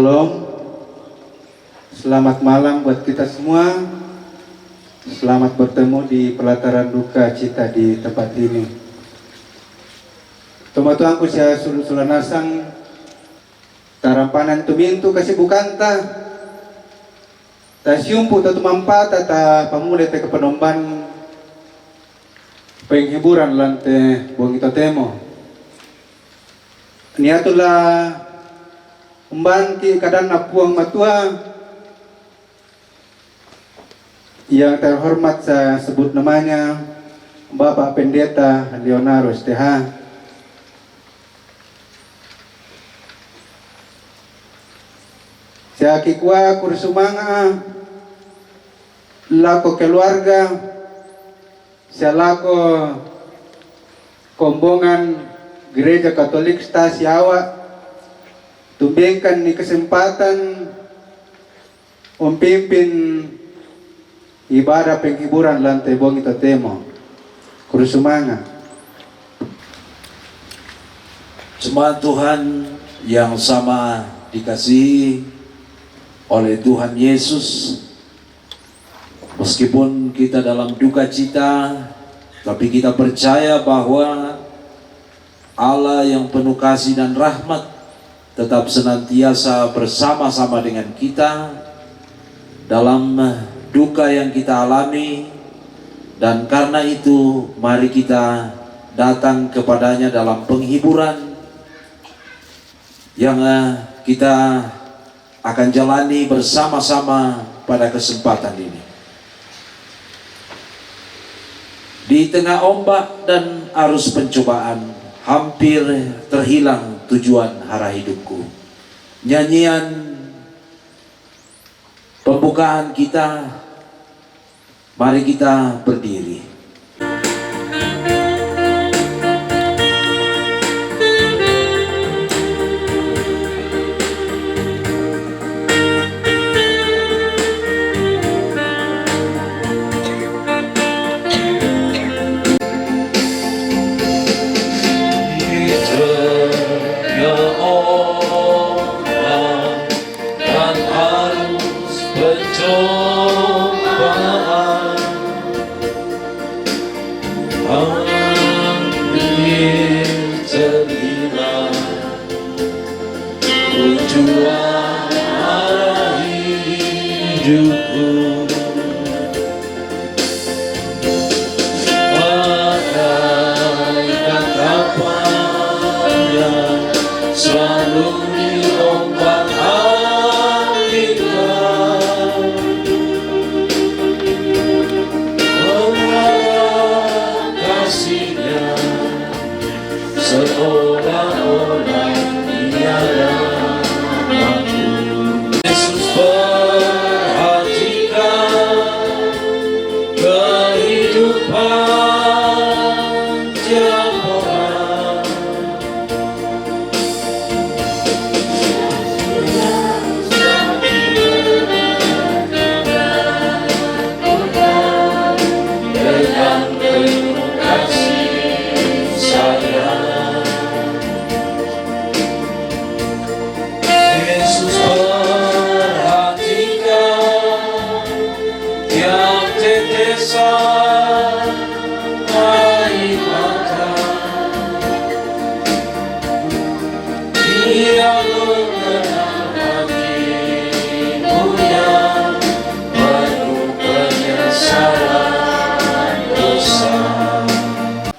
Shalom, selamat malam buat kita semua. Selamat bertemu di pelataran duka cita di tempat ini. Tuangku saya sulan nasang tarampanan tumintu kasibukan ta siumpu ta tumampata ta pamulai ta kepenomban penghiburan lante buang kita temo. Niatulah umbanti kadang napuang matua yang terhormat saya sebut namanya Bapak Pendeta Leonardo STH. Saya kikwa kursumanga lako keluarga, saya lako kombongan Gereja Katolik Stasiawa tumbengkan ni kesempatan memimpin ibadah penghiburan lantai bong itu temo kurusumanga. Jemaat Tuhan yang sama dikasihi oleh Tuhan Yesus, meskipun kita dalam duka cita, tapi kita percaya bahwa Allah yang penuh kasih dan rahmat tetap senantiasa bersama-sama dengan kita dalam duka yang kita alami, dan karena itu mari kita datang kepadanya dalam penghiburan yang kita akan jalani bersama-sama pada kesempatan ini. Di tengah ombak dan arus pencobaan, hampir terhilang tujuan arah hidupku. Nyanyian pembukaan kita, mari kita berdiri.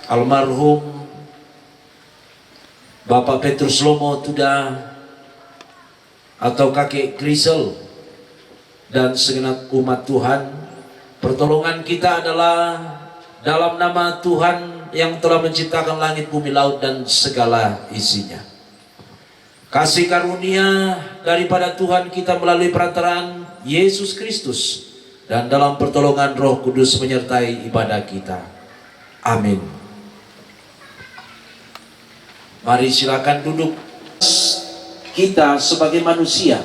Almarhum Bapak Petrus Lomo Tuda atau Kakek Krisel dan segenap umat Tuhan, pertolongan kita adalah dalam nama Tuhan yang telah menciptakan langit, bumi, laut dan segala isinya. Kasih karunia daripada Tuhan kita melalui perantaraan Yesus Kristus dan dalam pertolongan Roh Kudus menyertai ibadah kita. Amin. Mari silakan duduk. Kita sebagai manusia,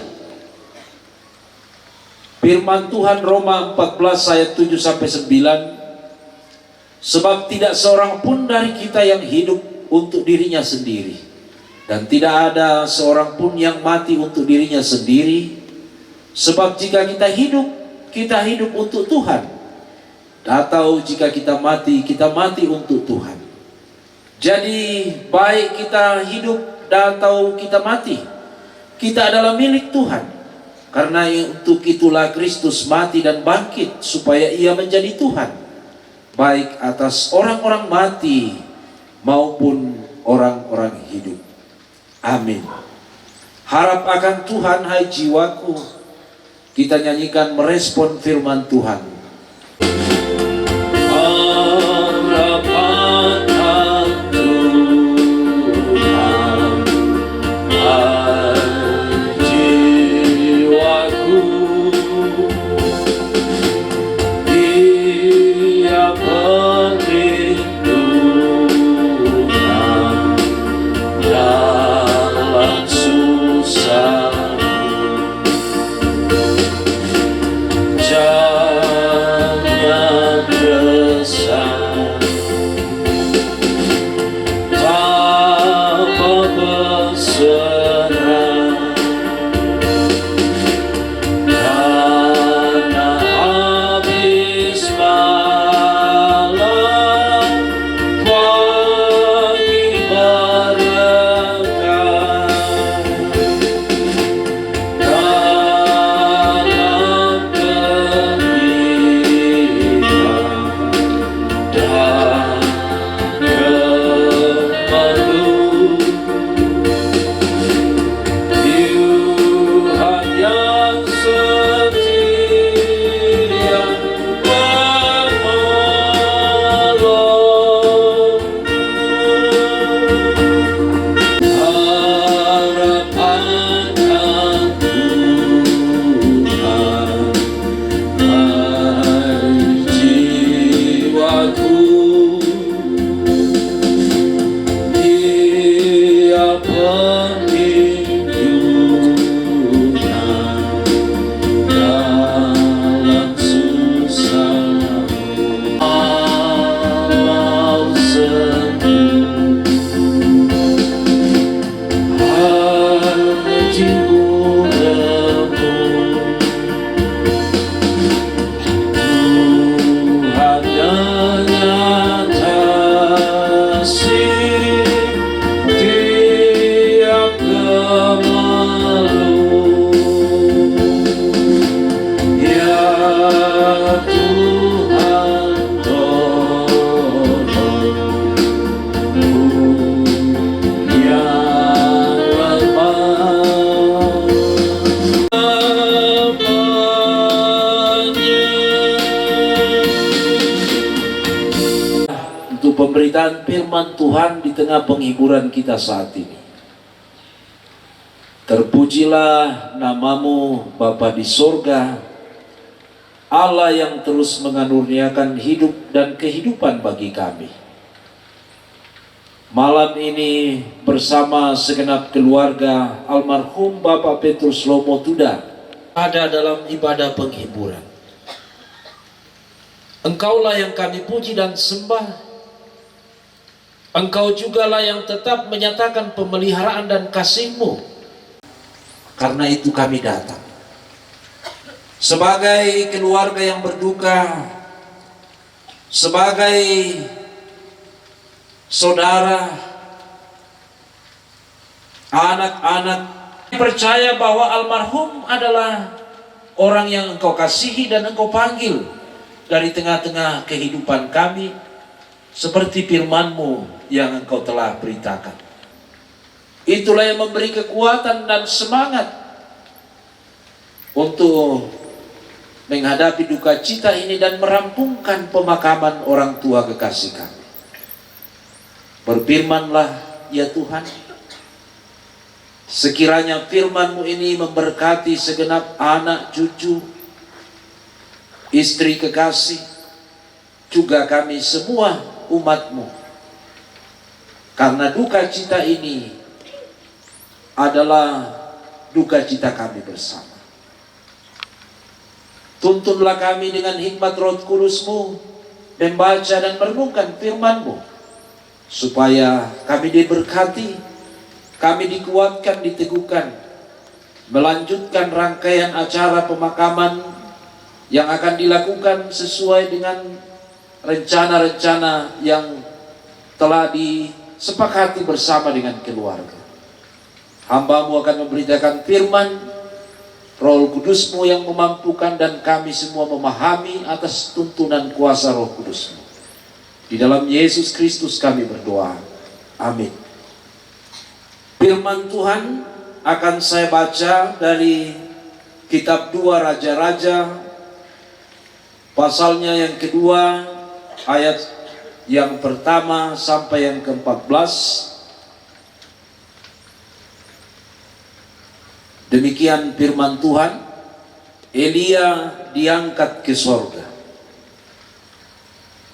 firman Tuhan Roma 14 ayat 7-9, sebab tidak seorang pun dari kita yang hidup untuk dirinya sendiri, Dan tidak ada seorang pun yang mati untuk dirinya sendiri. Sebab jika kita hidup untuk Tuhan. Atau jika kita mati untuk Tuhan. Jadi baik kita hidup atau kita mati, kita adalah milik Tuhan. Karena untuk itulah Kristus mati dan bangkit, supaya ia menjadi Tuhan, baik atas orang-orang mati maupun orang-orang hidup. Amin. Harap akan Tuhan, hai jiwaku. Kita nyanyikan merespon firman Tuhan. Harap akan Tuhan, hai jiwaku. Dia perlindungan dalam susah. Jangan resah, tanpa berserah, karena habis malam pagi berkah. Dalam kehidupan dan kemeluh, Tuhan yang setia menolongmu. Harap akan Tuhan, hai jiwaku. Dia perlindungan dalam susah. Alam semu, haji murahmu. Tuhan yang nyata tiap kemeluh. Ya Tuhan, tolongku yang lemah. Untuk pemberitaan firman Tuhan di tengah penghiburan kita saat ini. Terpujilah namamu Bapa di sorga, Allah yang terus mengaruniakan hidup dan kehidupan bagi kami. Malam ini bersama segenap keluarga almarhum Bapak Petrus Lomo Tuda ada dalam ibadah penghiburan. Engkaulah yang kami puji dan sembah. Engkau jugalah yang tetap menyatakan pemeliharaan dan kasih-Mu. Karena itu kami datang sebagai keluarga yang berduka, sebagai saudara, anak-anak. Percaya bahwa almarhum adalah orang yang Engkau kasihi dan Engkau panggil dari tengah-tengah kehidupan kami, seperti firman-Mu yang Engkau telah beritakan. Itulah yang memberi kekuatan dan semangat untuk menghadapi duka cita ini dan merampungkan pemakaman orang tua kekasih kami. Berfirmanlah ya Tuhan, sekiranya firman-Mu ini memberkati segenap anak cucu, istri kekasih, juga kami semua umat-Mu. Karena duka cita ini adalah duka cita kami bersama. Tuntunlah kami dengan hikmat Roh Kudus-Mu, membaca dan merenungkan firman-Mu, supaya kami diberkati, kami dikuatkan, diteguhkan, melanjutkan rangkaian acara pemakaman yang akan dilakukan sesuai dengan rencana-rencana yang telah disepakati bersama dengan keluarga. Hamba-Mu akan memberitakan firman, Roh Kudus-Mu yang memampukan, dan kami semua memahami atas tuntunan kuasa Roh Kudus-Mu. Di dalam Yesus Kristus kami berdoa. Amin. Firman Tuhan akan saya baca dari kitab 2 Raja-Raja, pasalnya yang kedua, ayat yang pertama sampai yang ke-14. Demikian firman Tuhan, Elia diangkat ke sorga.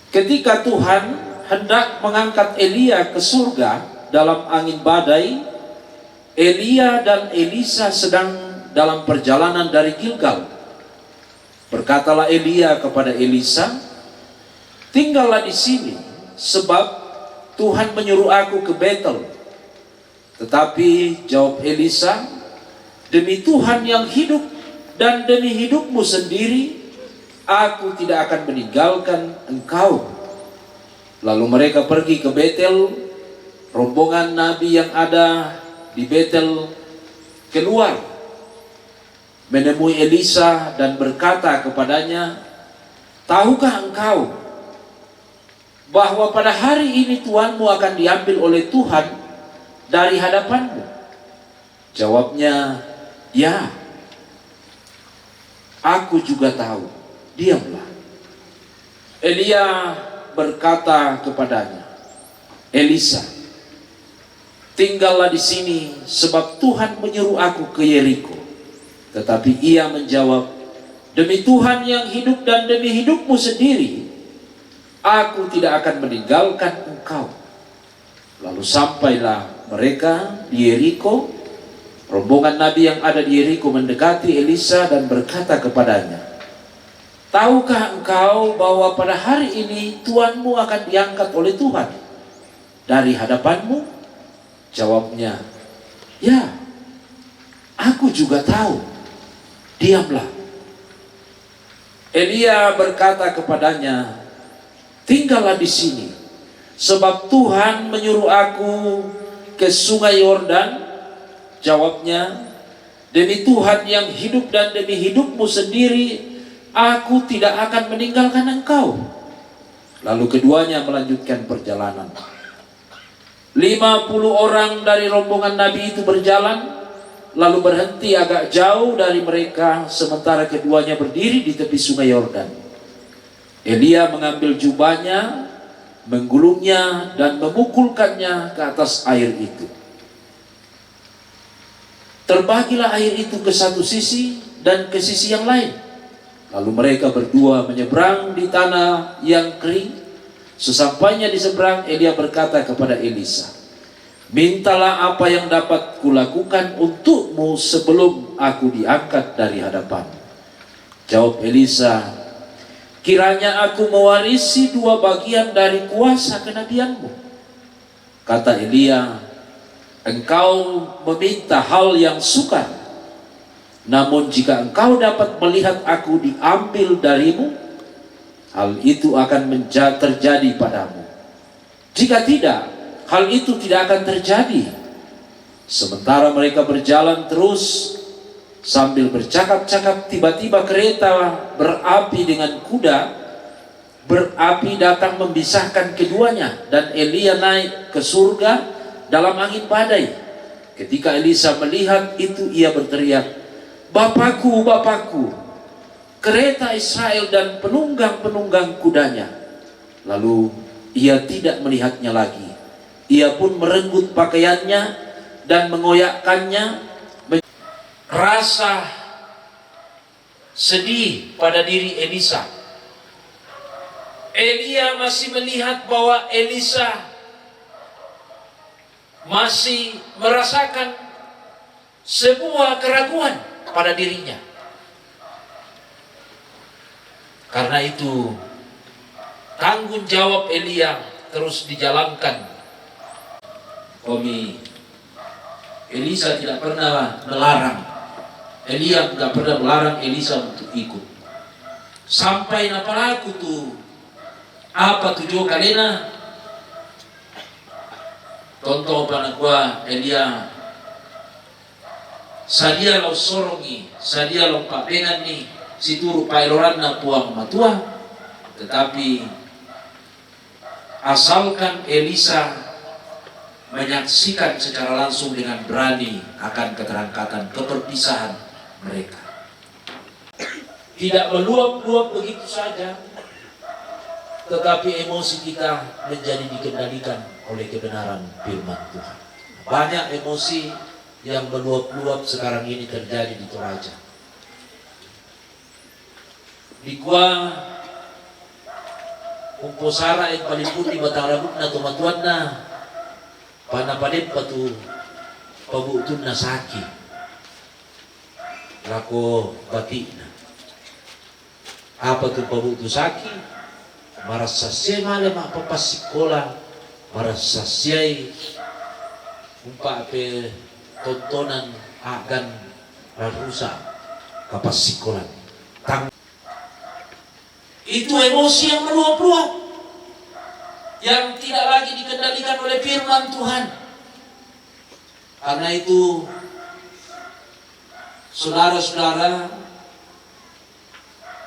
Ketika Tuhan hendak mengangkat Elia ke surga dalam angin badai, Elia dan Elisa sedang dalam perjalanan dari Gilgal. Berkatalah Elia kepada Elisa, "Tinggallah di sini, sebab Tuhan menyuruh aku ke Betel." Tetapi jawab Elisa, "Demi Tuhan yang hidup dan demi hidupmu sendiri, aku tidak akan meninggalkan engkau." Lalu mereka pergi ke Betel. Rombongan nabi yang ada di Betel keluar menemui Elisa dan berkata kepadanya, "Tahukah engkau bahwa pada hari ini Tuhanmu akan diambil oleh Tuhan dari hadapanmu?" Jawabnya, "Ya, aku juga tahu." Diamlah. Elia berkata kepadanya, "Elisa, tinggallah di sini, sebab Tuhan menyuruh aku ke Yeriko." Tetapi ia menjawab, "Demi Tuhan yang hidup dan demi hidupmu sendiri, aku tidak akan meninggalkan engkau." Lalu sampailah mereka di Yeriko. Rombongan nabi yang ada di Yeriko mendekati Elisa dan berkata kepadanya, "Tahukah engkau bahwa pada hari ini Tuanmu akan diangkat oleh Tuhan dari hadapanmu?" Jawabnya, "Ya, aku juga tahu." Diamlah. Elia berkata kepadanya, "Tinggallah di sini, sebab Tuhan menyuruh aku ke sungai Yordan." Jawabnya, "Demi Tuhan yang hidup dan demi hidupmu sendiri, aku tidak akan meninggalkan engkau." Lalu keduanya melanjutkan perjalanan. 50 orang dari rombongan nabi itu berjalan, lalu berhenti agak jauh dari mereka, sementara keduanya berdiri di tepi sungai Yordan. Elia mengambil jubahnya, menggulungnya dan memukulkannya ke atas air itu. Terbagilah air itu ke satu sisi dan ke sisi yang lain. Lalu mereka berdua menyeberang di tanah yang kering. Sesampainya di seberang, Elia berkata kepada Elisa, "Mintalah apa yang dapat kulakukan untukmu sebelum aku diangkat dari hadapanmu." Jawab Elisa, "Kiranya aku mewarisi 2 bagian dari kuasa kenabianmu." Kata Elia, "Engkau meminta hal yang sukar. Namun jika engkau dapat melihat aku diambil darimu, hal itu akan terjadi padamu. Jika tidak, hal itu tidak akan terjadi." Sementara mereka berjalan terus sambil bercakap-cakap, tiba-tiba kereta berapi dengan kuda berapi datang memisahkan keduanya, dan Elia naik ke surga dalam angin badai. Ketika Elisa melihat itu, ia berteriak, "Bapakku, Bapakku, kereta Israel dan penunggang-penunggang kudanya." Lalu ia tidak melihatnya lagi. Ia pun merenggut pakaiannya dan mengoyakkannya. Rasa sedih pada diri Elisa. Elia masih melihat bahwa Elisa masih merasakan sebuah keraguan pada dirinya. Karena itu tanggung jawab Elia terus dijalankan. Kami Elisa tidak pernah melarang. Elia tidak pernah melarang Elisa untuk ikut. Sampai napalaku tuh apa tujuh kalena tonton panak gua Elia sadia lau sorongi, sadia lau papengan nih situru pailoran na puang matua, tetapi asalkan Elisa menyaksikan secara langsung dengan berani akan keterangkatan keperpisahan mereka, tidak meluap-luap begitu saja, tetapi emosi kita menjadi dikendalikan oleh kebenaran firman Tuhan. Banyak emosi yang meluap-luap sekarang ini terjadi di Toraja. Di gua Umposara yang paling pun di batang rambut na tumatuan na panapanin patu pabutun na saki lako batik na. Apa tu pabutu saki? Marasa siya malam apapasikola, marasa siya umpa pe tontonan agan rarusa kapasikolan. Itu emosi yang meluap-luap, yang tidak lagi dikendalikan oleh firman Tuhan. Karena itu, saudara-saudara,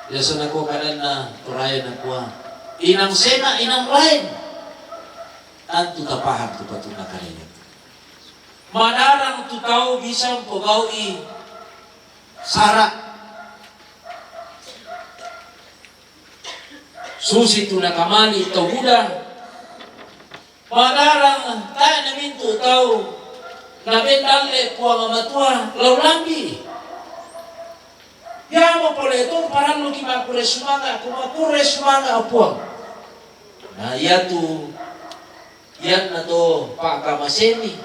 biasa nako kanan na turaya na kuha, inang sena, inang lain, antu tapaham tu patuna kanina. Madarang tu tahu bisa mempegaui syarat susi tu nakamali tau muda. Madarang tayo namin tu tahu nabendale puang amatua lau lambi. Ya mo pole itu parang lu kimakure sumanga, kumakure sumanga apuang. Nah iya tu, yan na to Pak Kamasemi,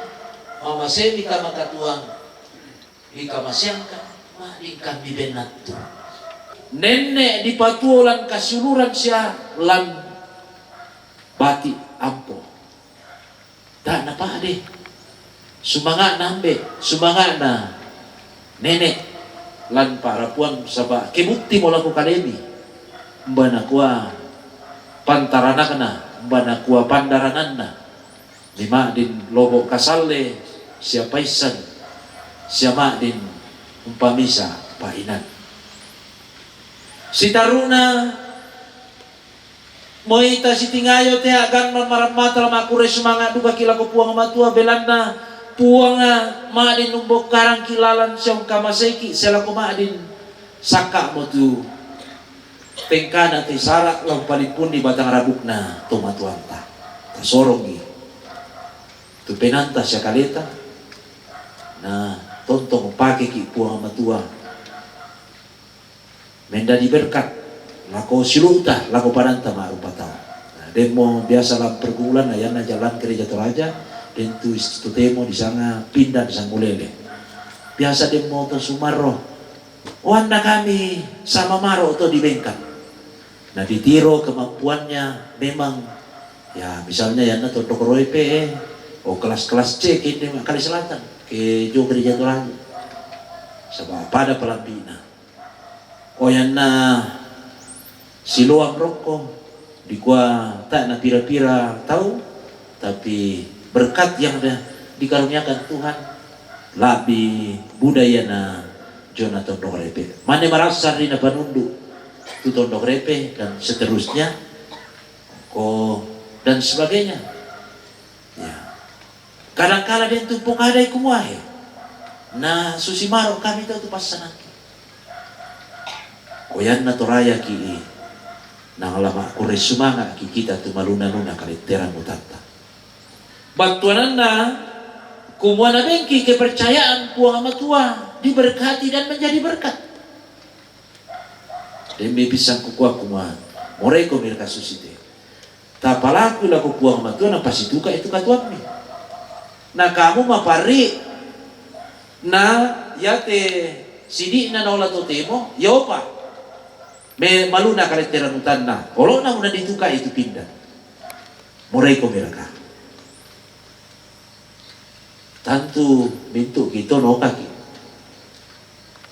Mama Semi kama katuang, ikamasyan ka, maringkan bibenat tu. Nenek di patuolan kasuluran siya lan bati ampo. Tak napa deh. Sumanga nambe, sumanga na nenek lan para puan saba kebukti mo laku kademi. Mbana kuah pantarana kana, mbana kuah pandaranan na. Lima din lobo kasale siya paisan, siya ma din umpamisa painan. Si taruna moita si tingayo te agan maramata makure semangat duka kila ko puang matua belanda puanga maadin numbok karang kilalan siyang kamaseki sila ko maadin saka mo tu tengkana te sarak lang palipun di batang rabuk na tumatuanta tasorongi tu penanta siya kaleta na tontong pake ki puang matua menda diberkat lako siluta lako padanta marupa tao. Nah, demo biasa lang pergulan ayan na jalan gereja Toraja dan tu temo di sana pindah di Sanggulele. Biasa demo to Sumarro. Wanda kami sama Maro to di Bengkat. Nah ditiro kemampuannya memang ya misalnya ya na to Dokoroipe o kelas-kelas C ke Kali Selatan ke Jo gereja Toraja. Sebab pada pelambina. O yan na siluang rokok di gua tak na pira-pira tahu, tapi berkat yang dikaruniakan Tuhan labi budaya na Jonathan Dokrepe mana merasa ri na panundu tu Dokrepe dan seterusnya dan sebagainya ya kadang-kala dia tumpuk ada ikumuahe na susimaro kami tahu tu pasanan koyan na toraya ki nang lama kure sumanga ki kita tu maluna-luna kaliteran mutata. Bantuan na kumuana bengki kepercayaan puang amatua diberkati dan menjadi berkat. Demi pisang kukua kumua moreko mir kasusite. Tapalaku laku puang amatua na pasituka itu katuami. Na kamu mapari na yate sidi na naula totemo yopa. Me maluna kaliteran utanna. Olo na muna dituka itu pindah. Moreko mereka. tentu bentuk kita no kaki.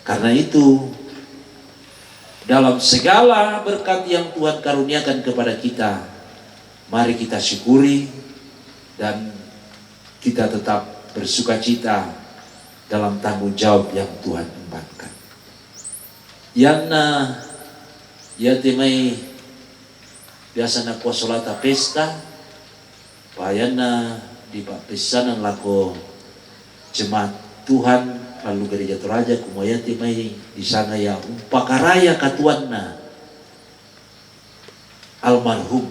Karena itu dalam segala berkat yang Tuhan karuniakan kepada kita, mari kita syukuri dan kita tetap bersukacita dalam tanggung jawab yang Tuhan embankan. Yana ya temai biasa na puasolata pesta, payana di pesanan lako jemaat Tuhan lalu gereja Toraja kumaya temai di sana ya umpakaraya katuanna almarhum,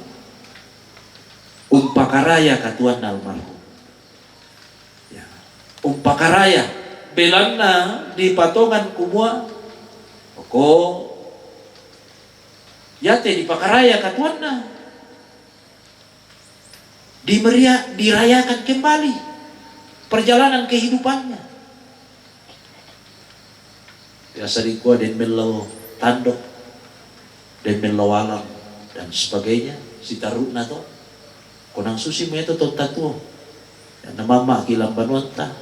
umpakaraya katuanna almarhum. Ya, umpakaraya belanna di patongan kumua oko yate di pakaraya katuanna dirayakan kembali perjalanan kehidupannya. Biasa dikua den melo tandok, den melo alam dan sebagainya. Si taruna to, konang susi mo ito to tatuo. Yan na mama kilang banuanta,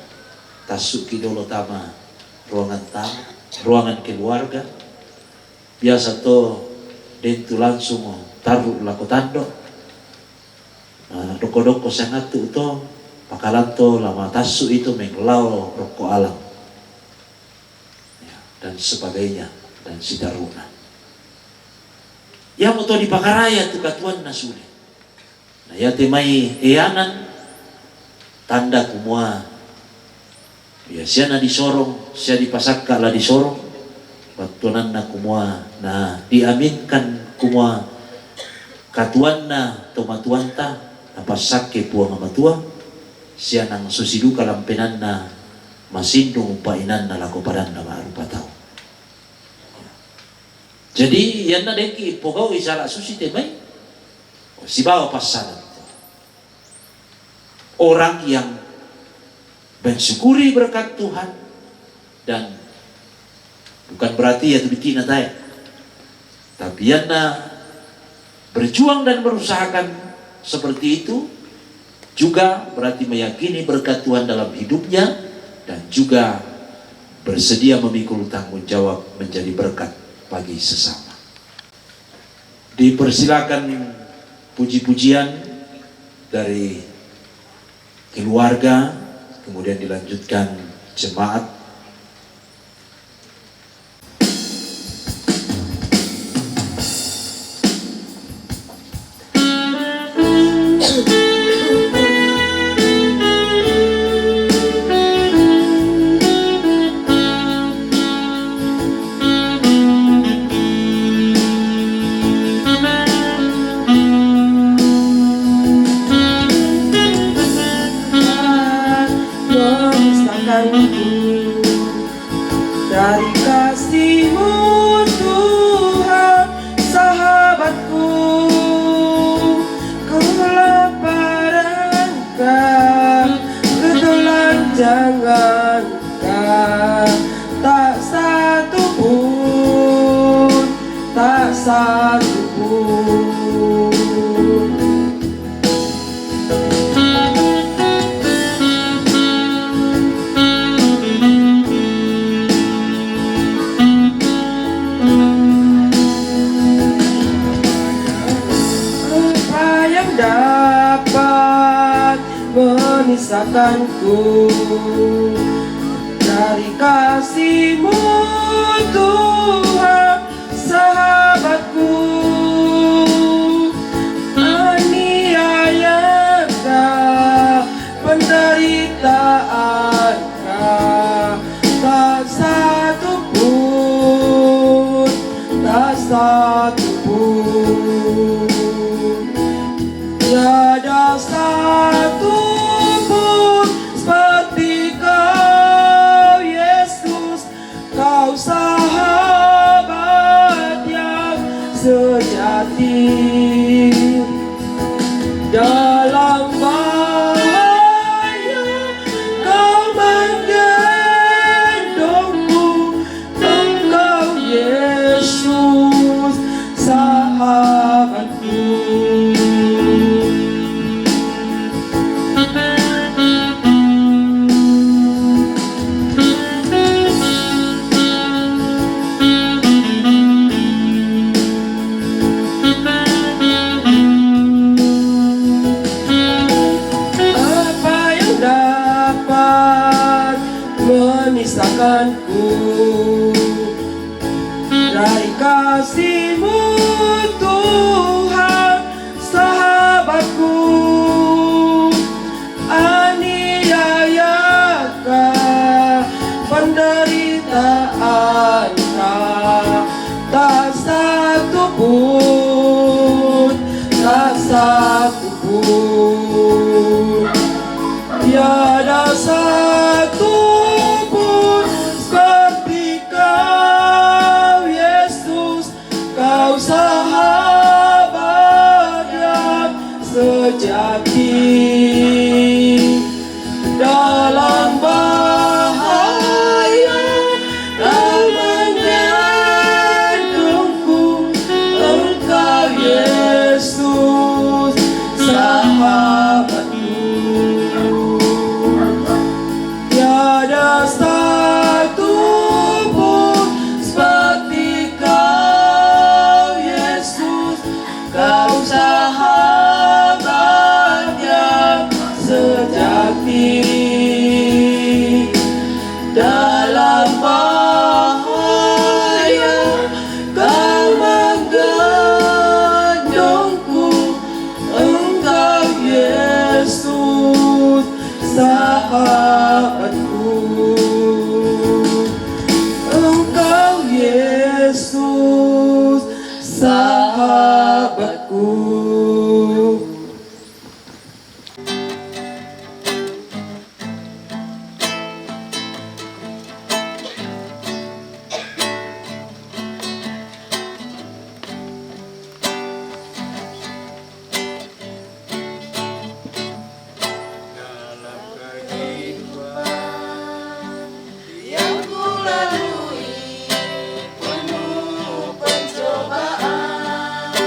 tasuk kidolo tama ruangan tamu, ruangan keluarga. Biasa to den tu langsung taruh lako tandok. Doko-doko sangat tu to pakalanto lama tasuk itu menglau rokok alam. Dan sebagainya dan si taruna yang moto di pakaraya tu katuan na sulit na ya temai eanan tanda kumua ya sia na disorong sia dipasakka la disorong batuanan na kumua na diaminkan kumua katuan na tomatuan ta napasake puang amatua sia nang susiduka lampenan na masindong painan na lako padan na maarupa tao. Jadi yan na deki pokok isara susi temai si bawa pasanan orang yang mensyukuri berkat Tuhan dan bukan berarti ya tu bitina taya, tapi yan na berjuang dan berusahakan seperti itu juga berarti meyakini berkat Tuhan dalam hidupnya dan juga bersedia memikul tanggung jawab menjadi berkat bagi sesama. Dipersilakan puji-pujian dari keluarga, kemudian dilanjutkan jemaat. Dari kasih-Mu Tuhan sahabatku, kelaparan ketelan jangankan, tak satu pun, tak satu pun. Dapat memisahkanku dari kasih-Mu Tuhan sahabatku, aniayakah penderitaanKah, tak satu pun, tak satu pun. Tiada satu pun seperti Kau Yesus, Kau sahabat yang sejati. Dalam bahaya Kau menggendongku, Engkau Yesus sahabatku. dari kasih-Mu Tuhan, sahabatku. Aniayakan penderitaannya, tak satu pun, tak satu pun, tiada satu pun seperti Kau Yesus, Kau sahabat yang sejati. Dalam bahaya Kau menggendongku, Engkau Yesus, sahabatku. Tiada satu pun seperti Kau Yesus, Kau sahabat yang sejati. Dalam bahaya Kau menggendongku, Engkau Yesus, sahabatku. Engkau Yesus, sahabatku. Yang ku lalui penuh pencobaan,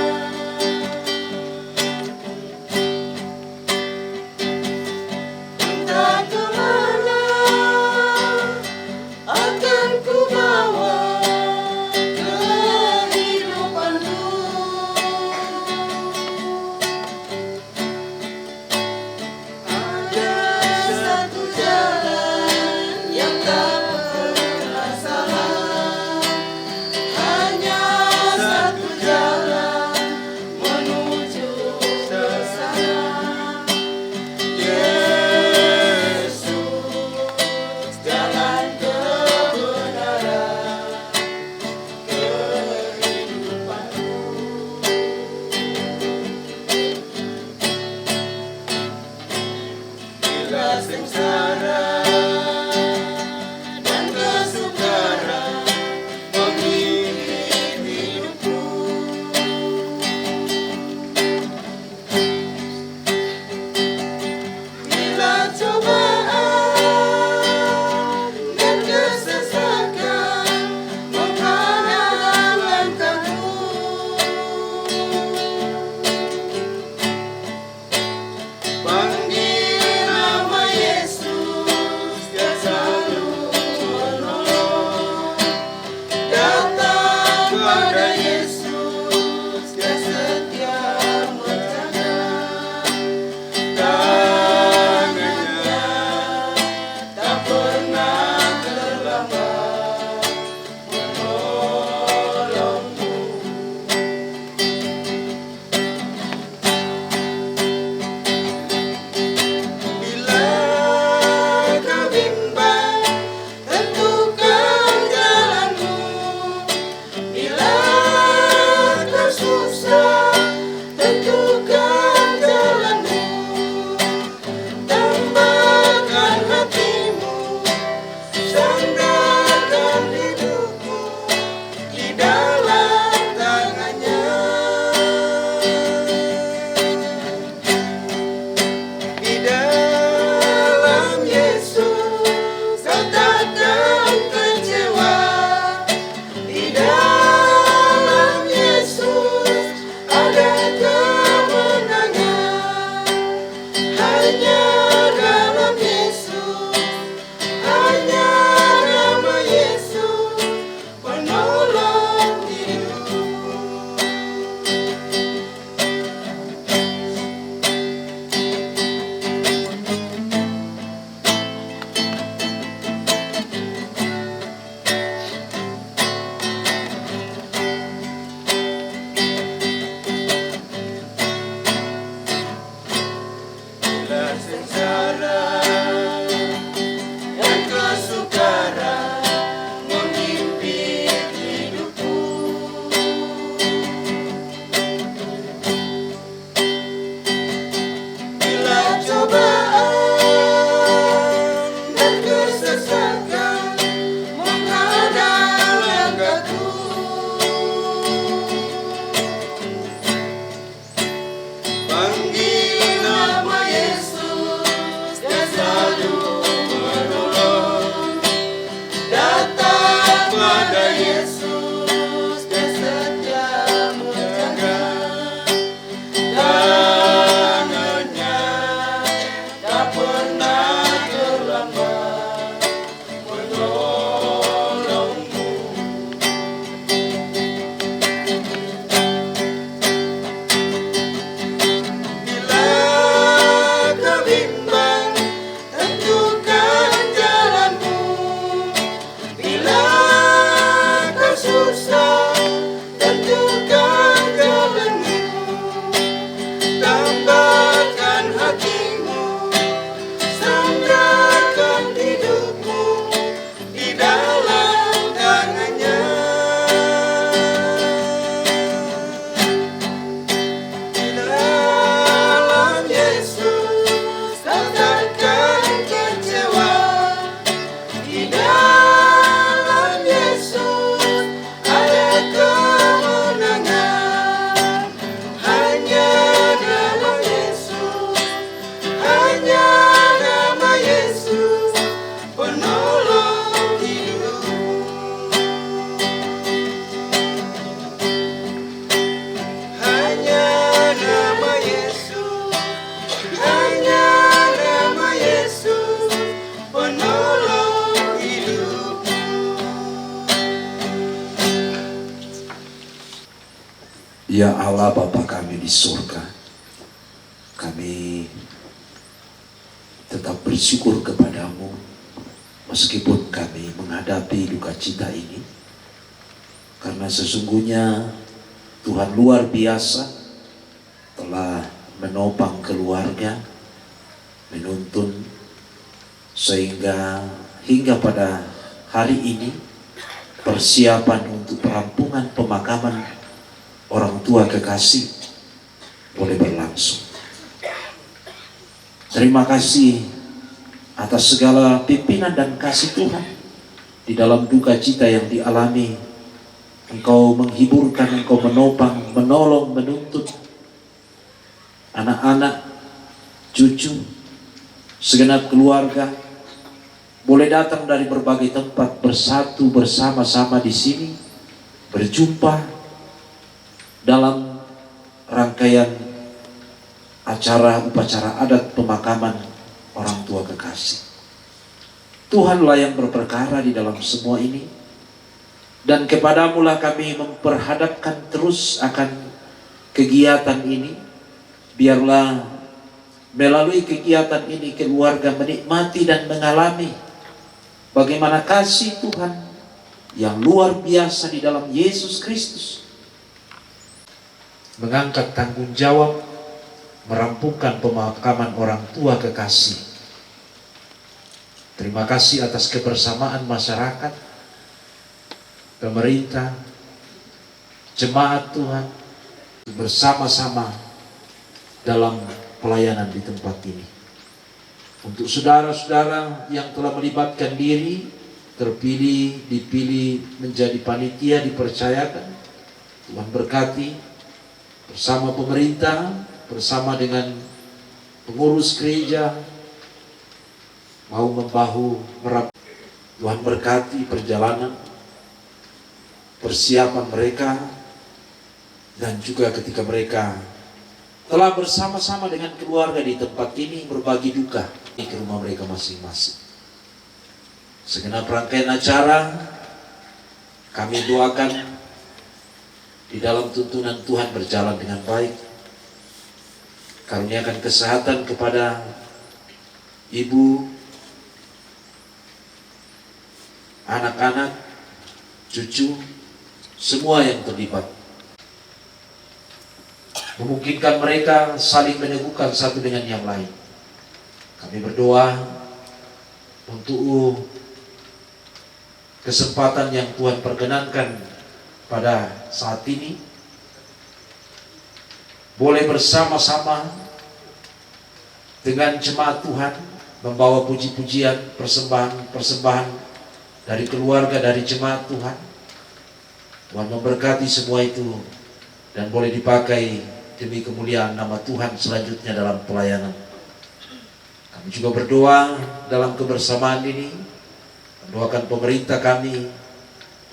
Ya Allah Bapa kami di surga, kami tetap bersyukur kepadamu meskipun kami menghadapi duka cita ini, karena sesungguhnya Tuhan luar biasa telah menopang keluarga, menuntun sehingga hingga pada hari ini persiapan untuk perampungan pemakaman orang tua kekasih boleh berlangsung. Terima kasih atas segala pimpinan dan kasih Tuhan di dalam duka cita yang dialami. Engkau menghiburkan, Engkau menopang, menolong, menuntut anak-anak, cucu, segenap keluarga boleh datang dari berbagai tempat bersatu bersama-sama di sini, berjumpa dalam rangkaian acara upacara adat pemakaman orang tua kekasih. Tuhanlah yang berperkara di dalam semua ini, dan kepadamulah kami memperhadapkan terus akan kegiatan ini. Biarlah melalui kegiatan ini keluarga menikmati dan mengalami bagaimana kasih Tuhan yang luar biasa di dalam Yesus Kristus, mengangkat tanggung jawab merampungkan pemakaman orang tua kekasih. Terima kasih atas kebersamaan masyarakat, pemerintah, jemaat Tuhan bersama-sama dalam pelayanan di tempat ini. Untuk saudara-saudara yang telah melibatkan diri, terpilih, dipilih menjadi panitia, dipercayakan, Tuhan berkati bersama pemerintah, bersama dengan pengurus gereja, bahu-membahu merapat. Tuhan berkati perjalanan, persiapan mereka, dan juga ketika mereka telah bersama-sama dengan keluarga di tempat ini berbagi duka ke rumah mereka masing-masing. Segenap rangkaian acara kami doakan di dalam tuntunan Tuhan berjalan dengan baik. Karuniakan kesehatan kepada ibu, anak-anak, cucu, semua yang terlibat. Memungkinkan mereka saling meneguhkan satu dengan yang lain. Kami berdoa untuk kesempatan yang Tuhan perkenankan pada saat ini, boleh bersama-sama dengan jemaat Tuhan membawa puji-pujian, persembahan dari keluarga, dari jemaat Tuhan. Tuhan memberkati semua itu dan boleh dipakai demi kemuliaan nama Tuhan selanjutnya dalam pelayanan. Kami juga berdoa dalam kebersamaan ini, mendoakan pemerintah kami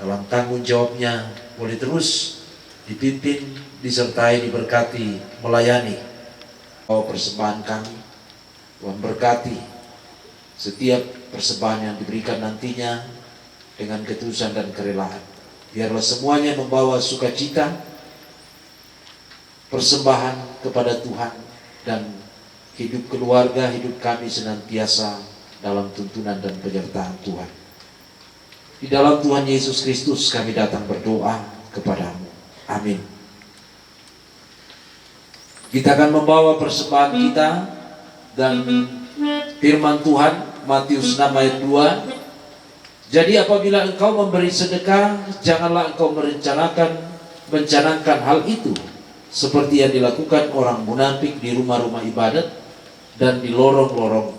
dalam tanggung jawabnya boleh terus dipimpin, disertai, diberkati, melayani. Persembahan kami, Tuhan berkati setiap persembahan yang diberikan nantinya dengan ketulusan dan kerelaan. Biarlah semuanya membawa sukacita, persembahan kepada Tuhan, dan hidup keluarga, hidup kami senantiasa dalam tuntunan dan penyertaan Tuhan. Di dalam Tuhan Yesus Kristus kami datang berdoa kepadamu. Amin. Kita akan membawa persembahan kita dan firman Tuhan Matius 6 ayat 2. Jadi apabila engkau memberi sedekah, janganlah engkau mencanangkan hal itu seperti yang dilakukan orang munafik di rumah-rumah ibadat dan di lorong-lorong,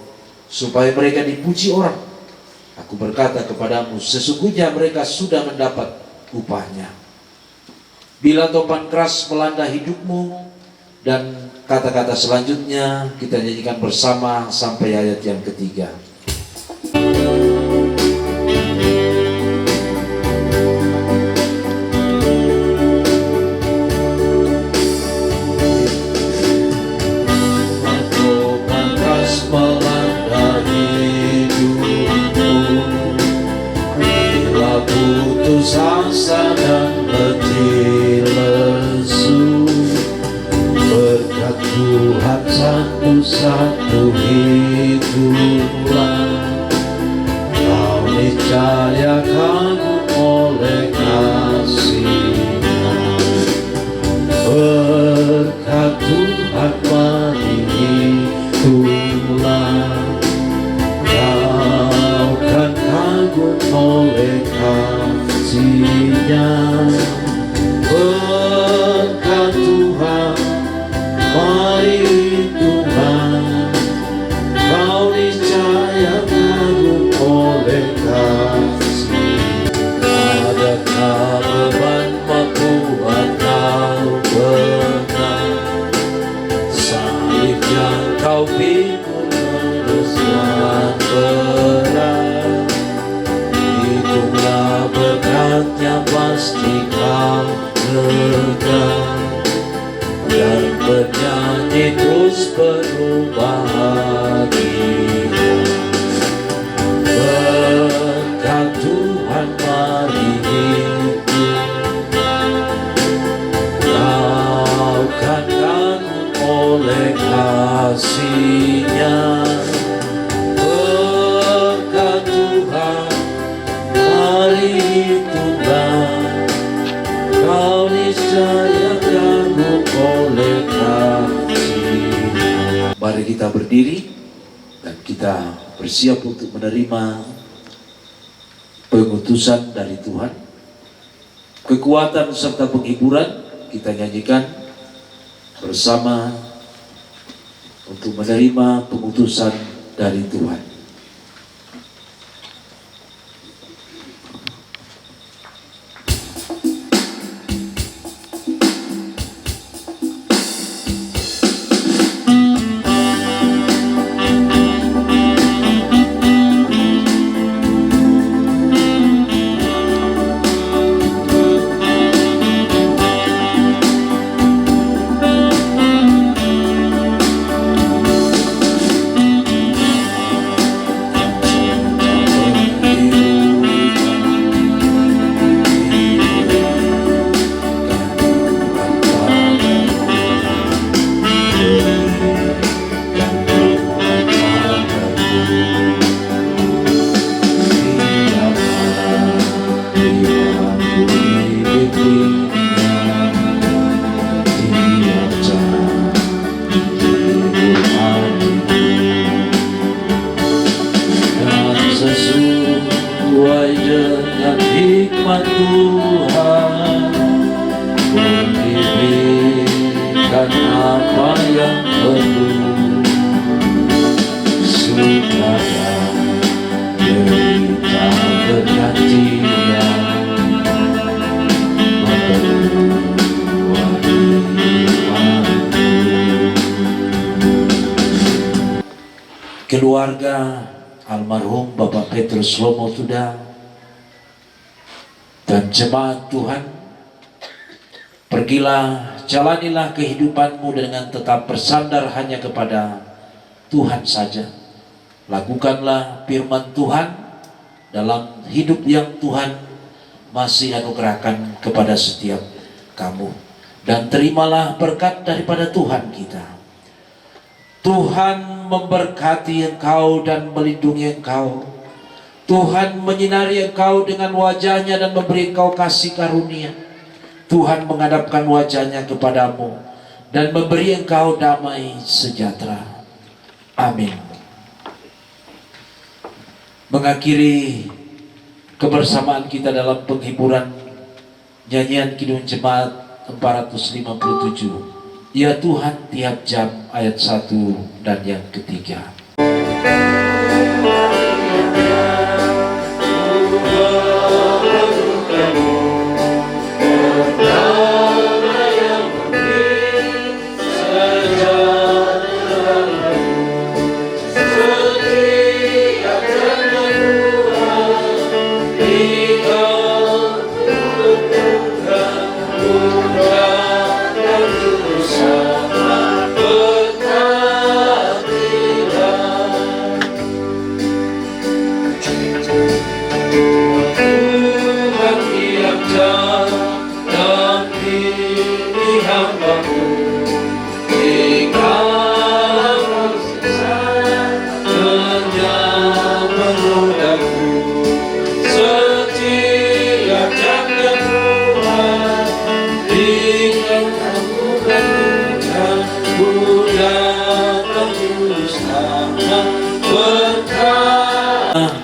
supaya mereka dipuji orang. Aku berkata kepadamu, sesungguhnya mereka sudah mendapat upahnya. Bila topan keras melanda hidupmu, dan kata-kata selanjutnya kita nyanyikan bersama sampai ayat yang ketiga. Asa dan letih lesu, Berkat Tuhan, mari Tuhan, kau niscaya kagum oleh kasih. Adakah beban membuat kau benar? Salib yang kau pikul meresahkan berat. Itulah berkatnya pasti kau lega. Dan bernyanyi terus penuh bahagia. Berkat Tuhan mari hidup, kau kan kagum oleh kasih-Nya. Berkat Tuhan mari hiduplah, kau niscaya kagum oleh kasih-Nya. Mari kita berdiri dan kita bersiap untuk menerima pengutusan dari Tuhan. Kekuatan serta penghiburan kita nyanyikan bersama untuk menerima pengutusan dari Tuhan. Sesuai dengan hikmat Tuhan, diberikan apa yang perlu supaya derita bergantian memperluas imanku. Keluarga almarhum Bapak Petrus Lomo Tuda dan jemaat Tuhan, pergilah, jalanilah kehidupanmu dengan tetap bersandar hanya kepada Tuhan saja. Lakukanlah firman Tuhan dalam hidup yang Tuhan masih anugerahkan kepada setiap kamu, dan terimalah berkat daripada Tuhan kita. Tuhan memberkati engkau dan melindungi engkau. Tuhan menyinari engkau dengan wajah-Nya dan memberi engkau kasih karunia. Tuhan menghadapkan wajah-Nya kepadamu dan memberi engkau damai sejahtera. Amin. Mengakhiri kebersamaan kita dalam penghiburan nyanyian Kidung Jemaat 457. Ya Tuhan tiap jam, ayat 1 dan yang ketiga.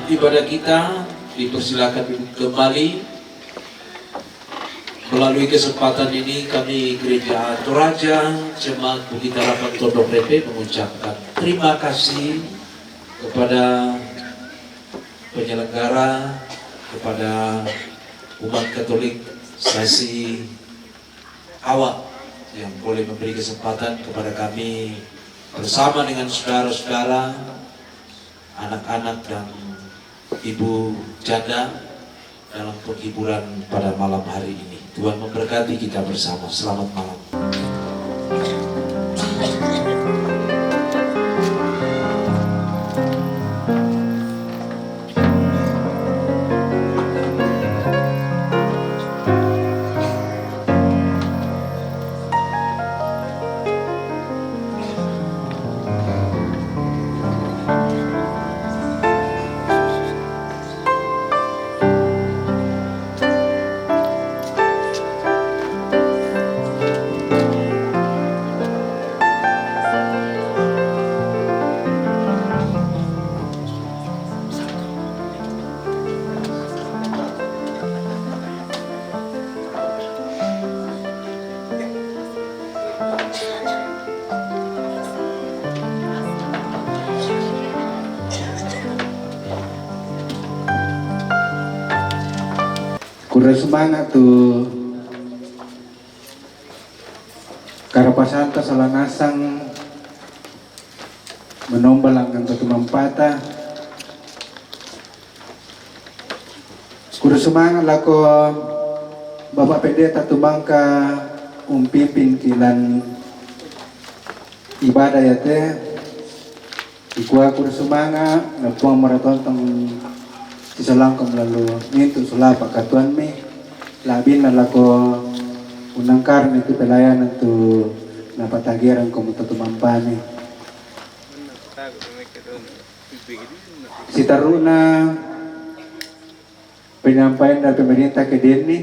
Ibadah kita dipersilakan kembali Melalui kesempatan ini kami Gereja Toraja Jemaat Bukit Harapan Tondok Repe mengucapkan terima kasih kepada penyelenggara, kepada umat Katolik stasi awak yang boleh memberi kesempatan kepada kami bersama dengan saudara-saudara, anak-anak dan ibu janda dalam penghiburan pada malam hari ini. Tuhan memberkati kita bersama. Selamat malam. Kuda semangat tuh Karapasanta Salanasang menombalangkan batu mampata. Kuda semangat lako Bapak Pendeta Tumangka umpimpin kilan ibadah ya teh. Ikuah kuda semangat napuang maratontong Isalangkom lalu mintu sulapa katuan mi labin na lako unang karne itu pelayanan tu napatagiran ko matutumampani si taruna penyampaian dari pemerintah ke Denny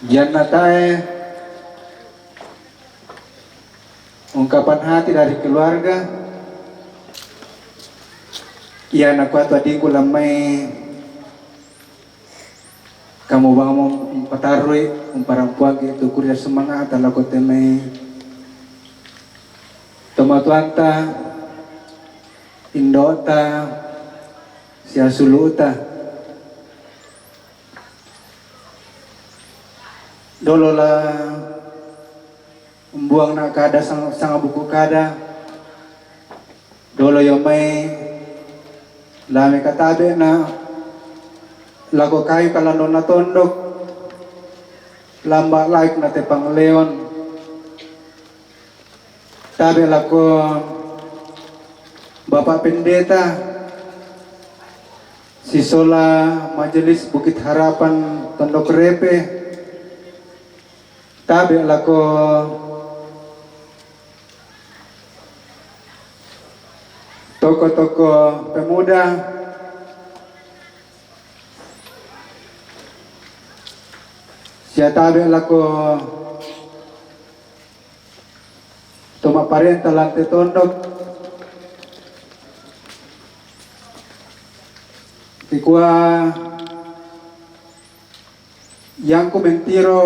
Dian natae ungkapan hati dari keluarga. Iya anak kuat adikku lamai kamu bangun patarui perempuan itu kuliah semangat ala ko temai tomatuanta indota siasuluta dolola buang nak kada sang buku kada dolo yomai lame katabe na lago kayu kalano na tondok lamba laik na tepang leon tabe lako Bapak Pendeta Sisola Majelis Bukit Harapan Tondok Repe tabe lako tokoh-tokoh pemuda siatabe lako toma parenta lante tondok tikua yang ku mentiro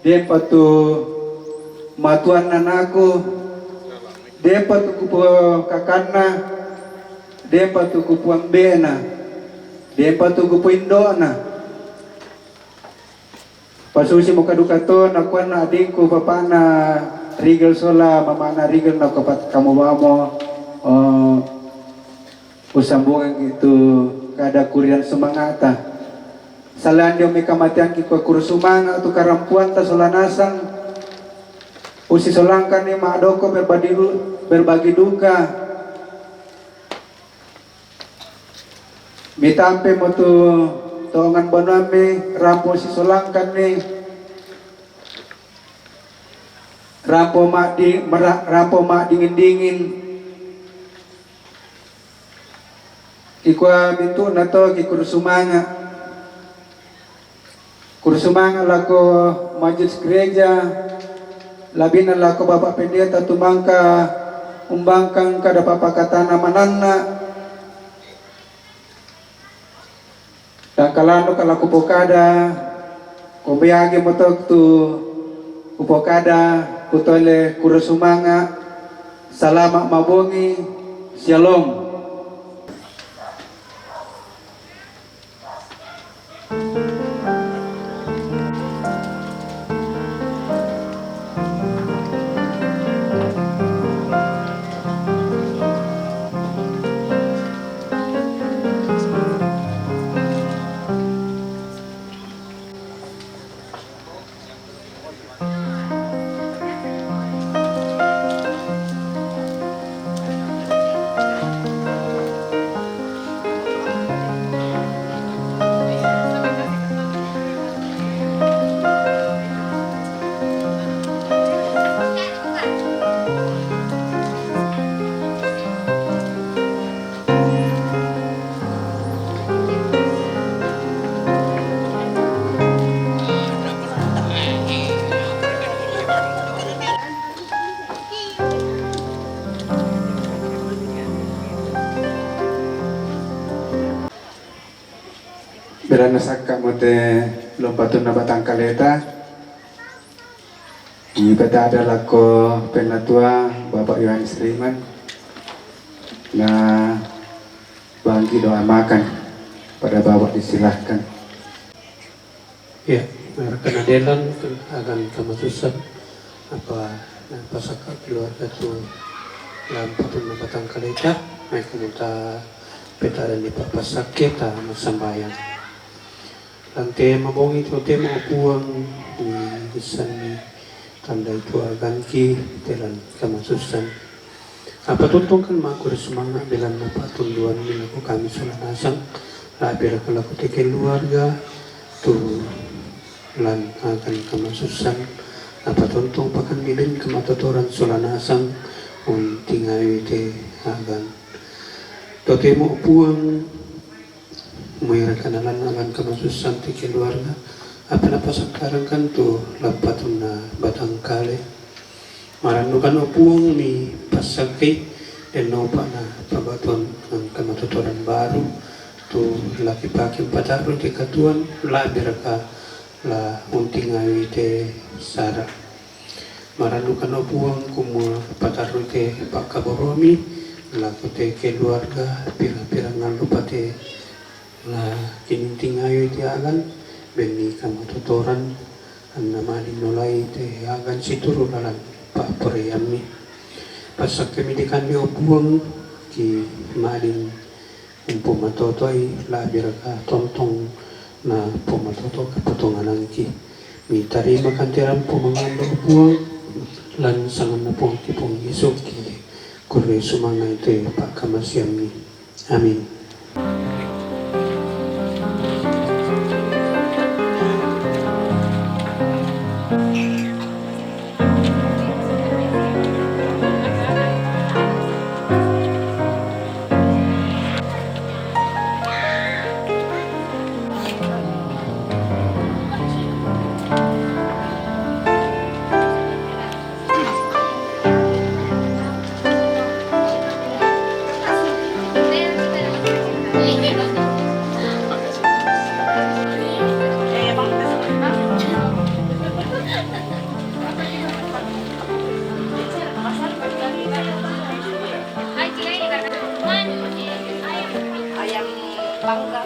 dempa tu matuan nanaku dempa tu kupu kakana, dempa tu kupu ambena, dempa tu kupu indona. Pasusi muka dukaton aku anak adikku bapak na Rigel sola mama na Rigel na kapat kamu bamo usambungan gitu kada kurian semangata. Salandio mi kamatian ki kurusumanga tu karampuan ta solanasang usi solangkan ni mak doko berbagi duka mitampe mo tu toongan boname rampo si solangkan ni rampo mak dingin kikwa mintu na to kurusumanga lako majelis gereja labina lako Bapak Pendeta Tumangka umbangkang kada papakatana mananna Tangkalano kala kupokada, kumbayagi motok tu kupokada, kutole kurusumanga, salamat mabungi, shalom. Berana sakka mote lompatun na batang kaleta. Ibadah adalah ko penatua Bapak Yohanes Riman na bangki doa makan pada Bapak disilahkan. Ya, rekan adelan akan kamasusan apa pasaka keluarga tu lampatun na batang kaleta may kumunta peta dan di papasakit masambayan. Lante mabongi itu tema upuang di isan ni tanda itu agan ki telan kamasusan. Apa tuntong kan maku semangat bilang apa tunduan ni aku kami sulanasang labir kalau aku teke keluarga tu lan akan kamasusan. Apa tuntong pakan bilin kematotoran sulanasang untingayu te agan. Totemo upuang mayroon ka naman naman kamasusan ti keluarga. Apa na pasakaran kan tu lapatun na batang kale. Marano kan upuang ni pasakay dan pa na pabaton ang kamatuturan baru tu laki pakim pataro ti katuan labir ka la unting awi te sara. Marano kan upuang kumu pataro te pakaboromi laku te keluarga pirang-pirang lupa te la kininting ayo iti agan beni kamatutoran ang namalin nulay iti agan situro lalan papariyami pasak kami di kami upuang ki malin ang pumatotoy labir ka tontong na pumatoto kapatunganan ki mi tarima kantiran pumangando upuang lan sangan na pong tipong isok ki kure sumanga iti pakamasyam ni amin. ayam panggang